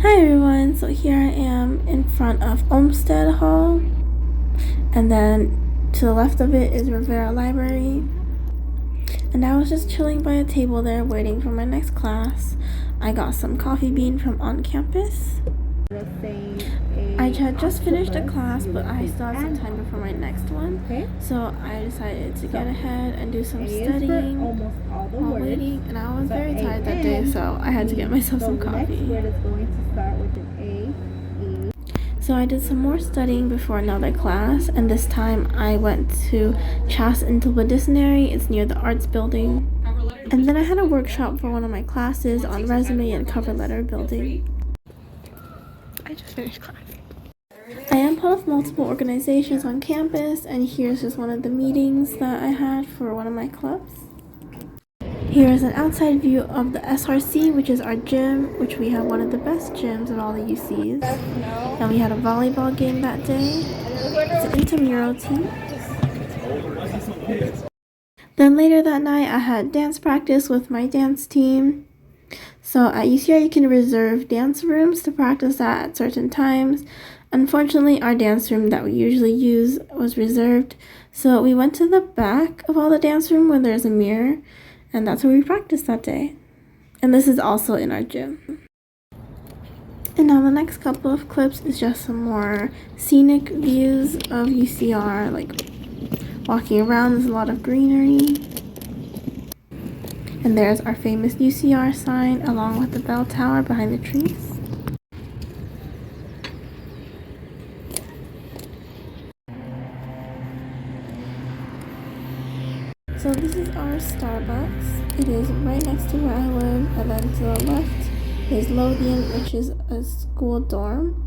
Hi everyone, so here I am in front of Olmsted Hall, and then to the left of it is Rivera Library, and I was just chilling by a table there waiting for my next class. I got some coffee bean from on campus. I had just finished a class, but I still had some time before my next one, so I decided to get ahead and do some studying while waiting, and I was very tired that day, so I had to get myself some coffee. So I did some more studying before another class, and this time I went to Chas Interdisciplinary. It's near the arts building. And then I had a workshop for one of my classes on resume and cover letter building. I just finished class. I am part of multiple organizations on campus, and here's just one of the meetings that I had for one of my clubs. Here is an outside view of the SRC, which is our gym, which we have one of the best gyms of all the UCs. And we had a volleyball game that day. It's an intramural team. Then later that night, I had dance practice with my dance team. So at UCR, you can reserve dance rooms to practice at certain times. Unfortunately, our dance room that we usually use was reserved. So we went to the back of all the dance room where there's a mirror. And that's where we practiced that day. And this is also in our gym. And now the next couple of clips is just some more scenic views of UCR, like walking around. There's a lot of greenery. And there's our famous UCR sign along with the bell tower behind the trees. So this is our Starbucks. It is right next to where I live, and then to the left is Lothian, which is a school dorm.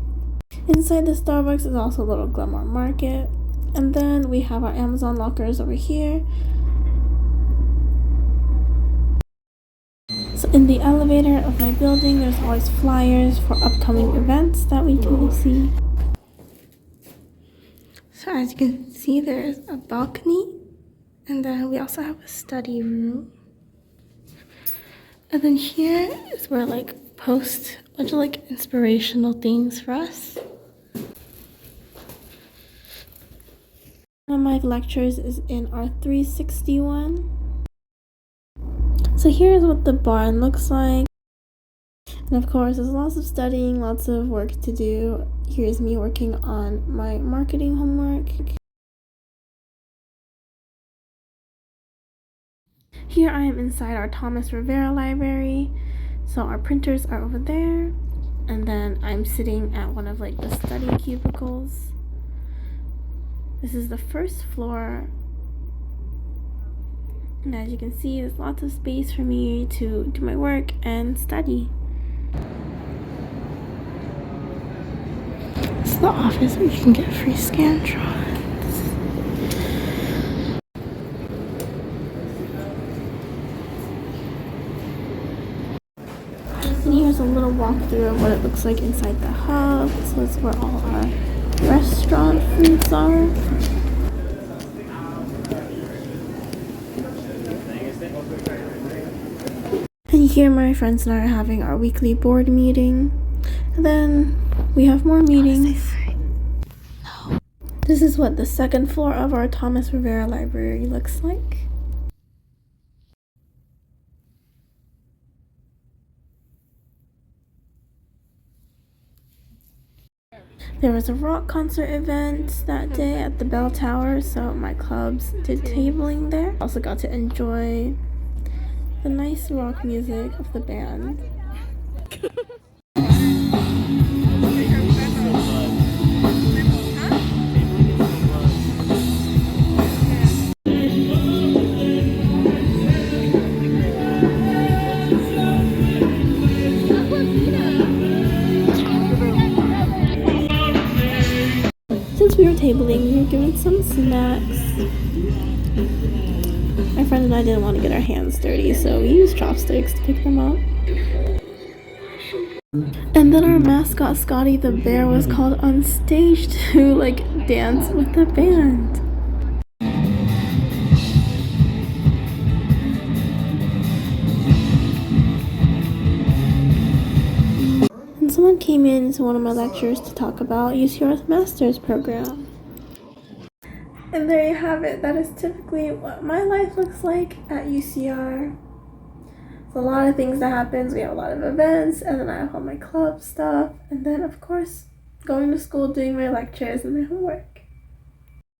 Inside the Starbucks is also a little Glenmore Market, and then we have our Amazon lockers over here. So in the elevator of my building, there's always flyers for upcoming events that we can see. So as you can see, there's a balcony. And then we also have a study room. And then here is where post a bunch of inspirational things for us. One of my lectures is in our 361. So here's what the barn looks like. And of course, there's lots of studying, lots of work to do. Here's me working on my marketing homework. Here I am inside our Thomas Rivera library. So our printers are over there. And then I'm sitting at one of the study cubicles. This is the first floor. And as you can see, there's lots of space for me to do my work and study. This is the office where you can get free Scantrons. And here's a little walkthrough of what it looks like inside the hub. So it's where all our restaurant foods are. And here my friends and I are having our weekly board meeting. And then we have more meetings. No. This is what the second floor of our Thomas Rivera library looks like. There was a rock concert event that day at the bell tower, so my clubs did tabling there. Also got to enjoy the nice rock music of the band. Since we were tabling, we were given some snacks. My friend and I didn't want to get our hands dirty, so we used chopsticks to pick them up. And then our mascot, Scotty the bear, was called on stage to dance with the band. and someone came in to one of my lectures to talk about UCR's master's program. And there you have it. That is typically what my life looks like at UCR. There's a lot of things that happens. We have a lot of events, and then I have all my club stuff, and then of course going to school, doing my lectures and my homework.